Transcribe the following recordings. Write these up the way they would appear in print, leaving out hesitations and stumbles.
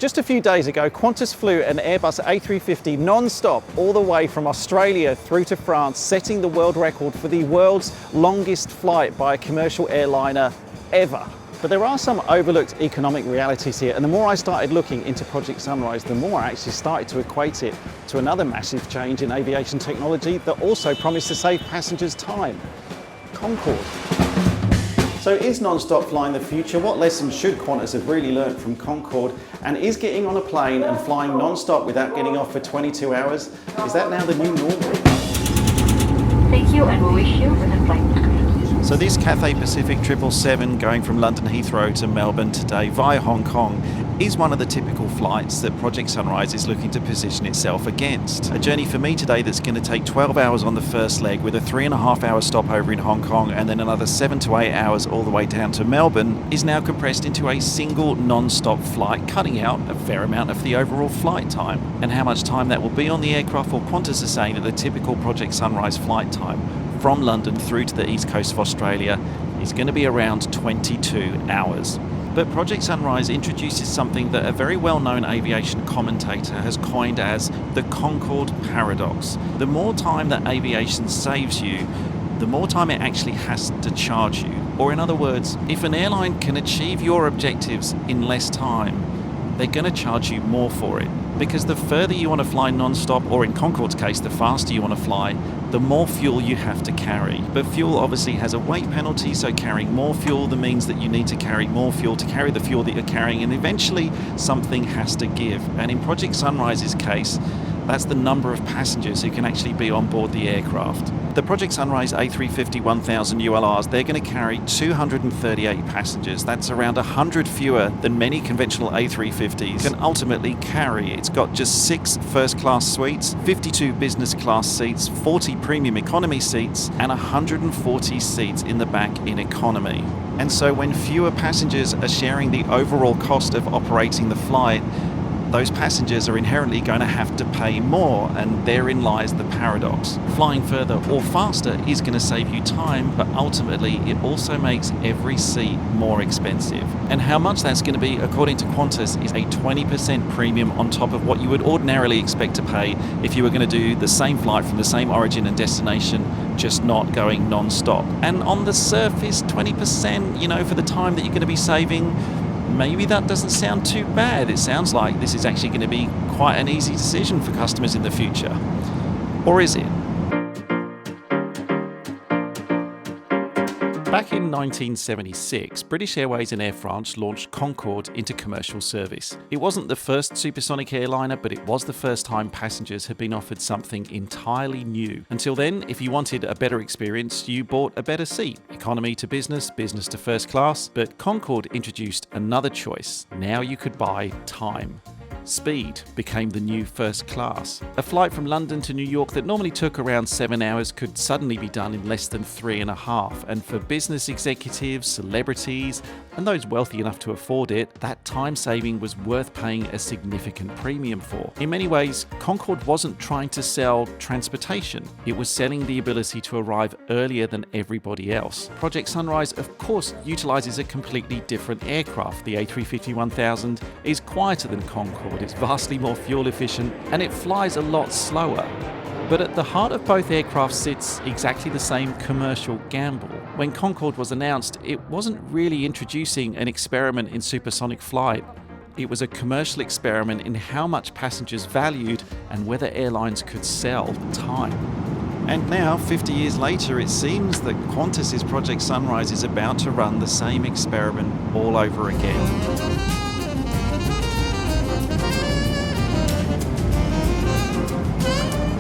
Just a few days ago, Qantas flew an Airbus A350 non-stop all the way from Australia through to France, setting the world record for the world's longest flight by a commercial airliner ever. But there are some overlooked economic realities here, and the more I started looking into Project Sunrise, the more I actually started to equate it to another massive change in aviation technology that also promised to save passengers time: Concorde. So is non-stop flying the future? What lessons should Qantas have really learnt from Concorde? And is getting on a plane and flying non-stop without getting off for 22 hours, is that now the new normal? Thank you, and we wish you a flight. So this Cathay Pacific 777 going from London Heathrow to Melbourne today via Hong Kong is one of the typical flights that Project Sunrise is looking to position itself against. A journey for me today that's going to take 12 hours on the first leg with a 3.5 hour stopover in Hong Kong and then another 7 to 8 hours all the way down to Melbourne is now compressed into a single non-stop flight, cutting out a fair amount of the overall flight time. And how much time that will be on the aircraft? Well, Qantas is saying that the typical Project Sunrise flight time from London through to the east coast of Australia is going to be around 22 hours. But Project Sunrise introduces something that a very well-known aviation commentator has coined as the Concorde paradox. The more time that aviation saves you, the more time it actually has to charge you. Or in other words, if an airline can achieve your objectives in less time, they're going to charge you more for it. Because the further you want to fly non-stop, or in Concorde's case, the faster you want to fly, the more fuel you have to carry. But fuel obviously has a weight penalty, so carrying more fuel that means that you need to carry more fuel to carry the fuel that you're carrying, and eventually something has to give. And in Project Sunrise's case, that's the number of passengers who can actually be on board the aircraft. The Project Sunrise A350 1000 ULRs, they're going to carry 238 passengers. That's around 100 fewer than many conventional A350s can ultimately carry. It's got just 6 first-class suites, 52 business class seats, 40 premium economy seats, and 140 seats in the back in economy. And so when fewer passengers are sharing the overall cost of operating the flight, those passengers are inherently going to have to pay more, and therein lies the paradox. Flying further or faster is going to save you time, but ultimately it also makes every seat more expensive. And how much that's going to be, according to Qantas, is a 20% premium on top of what you would ordinarily expect to pay if you were going to do the same flight from the same origin and destination, just not going non-stop. And on the surface, 20%, for the time that you're going to be saving, maybe that doesn't sound too bad. It sounds like this is actually going to be quite an easy decision for customers in the future. Or is it? Back in 1976, British Airways and Air France launched Concorde into commercial service. It wasn't the first supersonic airliner, but it was the first time passengers had been offered something entirely new. Until then, if you wanted a better experience, you bought a better seat. Economy to business, business to first class. But Concorde introduced another choice. Now you could buy time. Speed became the new first class. A flight from London to New York that normally took around 7 hours could suddenly be done in less than 3.5. And for business executives, celebrities, and those wealthy enough to afford it, that time saving was worth paying a significant premium for. In many ways, Concorde wasn't trying to sell transportation. It was selling the ability to arrive earlier than everybody else. Project Sunrise, of course, utilizes a completely different aircraft. The A350 1000 is quieter than Concorde. It's vastly more fuel efficient, and it flies a lot slower. But at the heart of both aircraft sits exactly the same commercial gamble. When Concorde was announced, it wasn't really introducing an experiment in supersonic flight. It was a commercial experiment in how much passengers valued and whether airlines could sell time. And now, 50 years later, it seems that Qantas's Project Sunrise is about to run the same experiment all over again.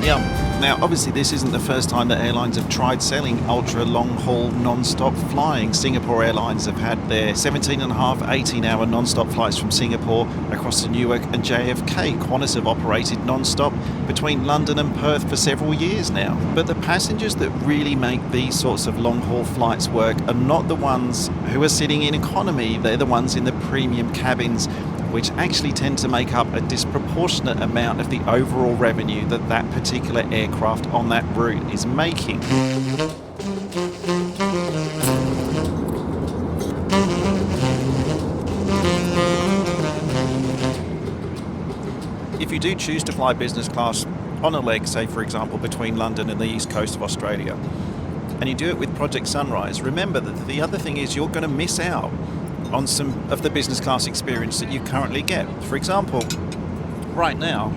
Yeah. Now, obviously, this isn't the first time that airlines have tried selling ultra-long-haul non-stop flying. Singapore Airlines have had their 17.5, 18-hour non-stop flights from Singapore across to Newark and JFK. Qantas have operated non-stop between London and Perth for several years now. But the passengers that really make these sorts of long-haul flights work are not the ones who are sitting in economy. They're the ones in the premium cabins, which actually tend to make up a disproportionate amount of the overall revenue that that particular aircraft on that route is making. If you do choose to fly business class on a leg, say for example between London and the east coast of Australia, and you do it with Project Sunrise, remember that the other thing is you're going to miss out on some of the business class experience that you currently get. For example, right now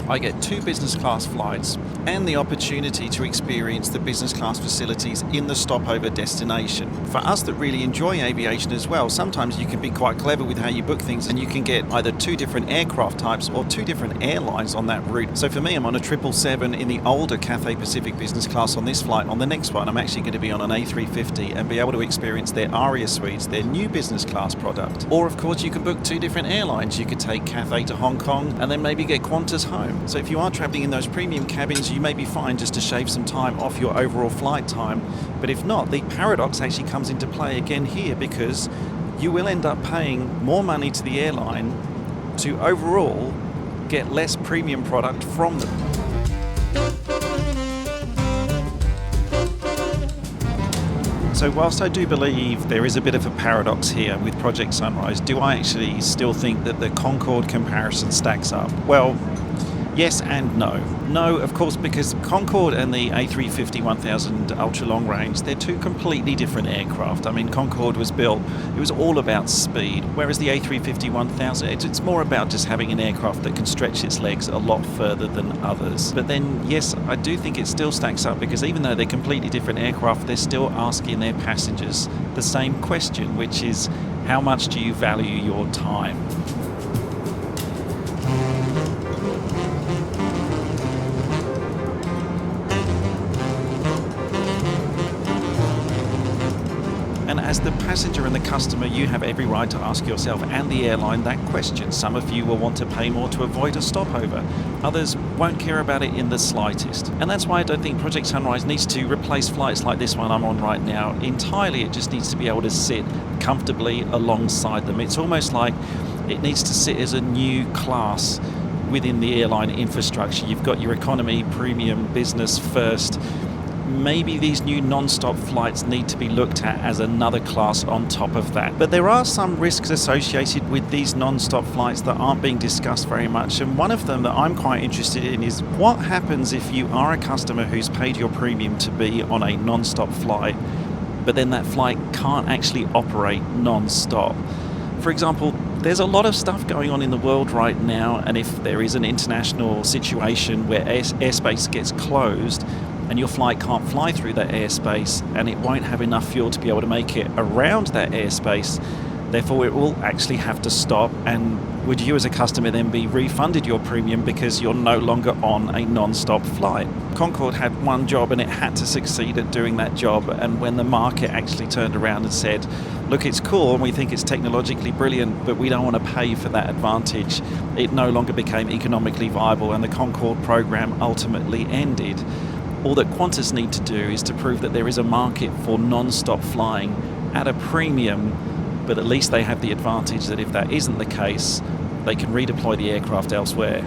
I get 2 business class flights and the opportunity to experience the business class facilities in the stopover destination. For us that really enjoy aviation as well, sometimes you can be quite clever with how you book things, and you can get either 2 different aircraft types or 2 different airlines on that route. So for me, I'm on a 777 in the older Cathay Pacific business class on this flight. On the next one, I'm actually going to be on an A350 and be able to experience their Aria suites, their new business class product. Or of course, you can book 2 different airlines. You could take Cathay to Hong Kong and then maybe get Qantas home. So if you are travelling in those premium cabins, you may be fine just to shave some time off your overall flight time. But if not, the paradox actually comes into play again here, because you will end up paying more money to the airline to overall get less premium product from them. So whilst I do believe there is a bit of a paradox here with Project Sunrise, do I actually still think that the Concorde comparison stacks up? Well, yes and no. No, of course, because Concorde and the A350-1000 ultra long range, they're 2 completely different aircraft. I mean, Concorde was built, it was all about speed, whereas the A350-1000, it's more about just having an aircraft that can stretch its legs a lot further than others. But then, yes, I do think it still stacks up, because even though they're completely different aircraft, they're still asking their passengers the same question, which is, how much do you value your time? And as the passenger and the customer, you have every right to ask yourself and the airline that question. Some of you will want to pay more to avoid a stopover. Others won't care about it in the slightest. And that's why I don't think Project Sunrise needs to replace flights like this one I'm on right now entirely. It just needs to be able to sit comfortably alongside them. It's almost like it needs to sit as a new class within the airline infrastructure. You've got your economy, premium, business first. Maybe these new non-stop flights need to be looked at as another class on top of that. But there are some risks associated with these non-stop flights that aren't being discussed very much. And one of them that I'm quite interested in is what happens if you are a customer who's paid your premium to be on a non-stop flight, but then that flight can't actually operate non-stop. For example, there's a lot of stuff going on in the world right now, and if there is an international situation where airspace gets closed, and your flight can't fly through that airspace, and it won't have enough fuel to be able to make it around that airspace, therefore it will actually have to stop. And would you as a customer then be refunded your premium because you're no longer on a non-stop flight? Concorde had one job and it had to succeed at doing that job, and when the market actually turned around and said, look, it's cool and we think it's technologically brilliant, but we don't want to pay for that advantage, it no longer became economically viable and the Concorde program ultimately ended. All that Qantas need to do is to prove that there is a market for non-stop flying at a premium, but at least they have the advantage that if that isn't the case, they can redeploy the aircraft elsewhere.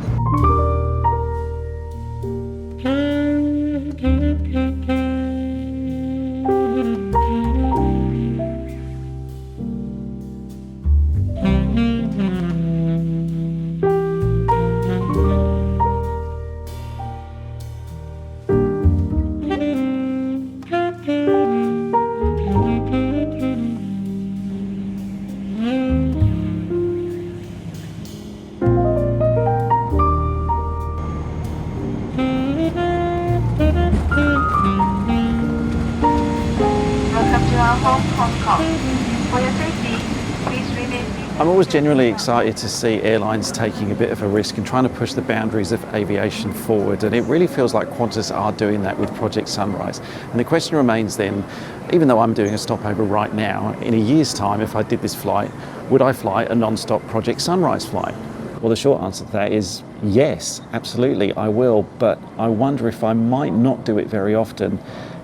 For your safety, please remain seated. I'm always genuinely excited to see airlines taking a bit of a risk and trying to push the boundaries of aviation forward, and it really feels like Qantas are doing that with Project Sunrise. And the question remains then, even though I'm doing a stopover right now, in a year's time, if I did this flight, would I fly a non-stop Project Sunrise flight? Well, the short answer to that is yes, absolutely, I will, but I wonder if I might not do it very often.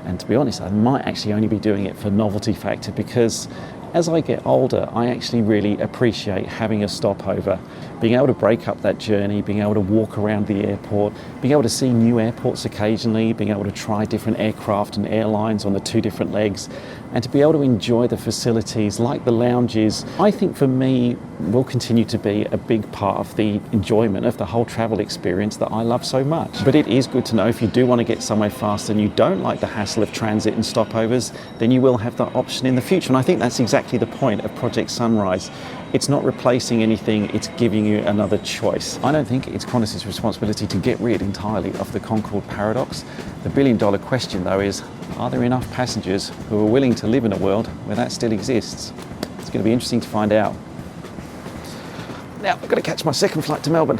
And to be honest, I might actually only be doing it for novelty factor, because As I get older, I actually really appreciate having a stopover, being able to break up that journey, being able to walk around the airport, being able to see new airports occasionally, being able to try different aircraft and airlines on the two different legs, and to be able to enjoy the facilities like the lounges, I think for me will continue to be a big part of the enjoyment of the whole travel experience that I love so much. But it is good to know if you do want to get somewhere fast and you don't like the hassle of transit and stopovers, then you will have that option in the future. And I think that's exactly the point of Project Sunrise. It's not replacing anything, it's giving you another choice. I don't think it's Qantas' responsibility to get rid entirely of the Concorde paradox. The billion-dollar question though is, are there enough passengers who are willing to live in a world where that still exists? It's going to be interesting to find out. Now, I've got to catch my second flight to Melbourne.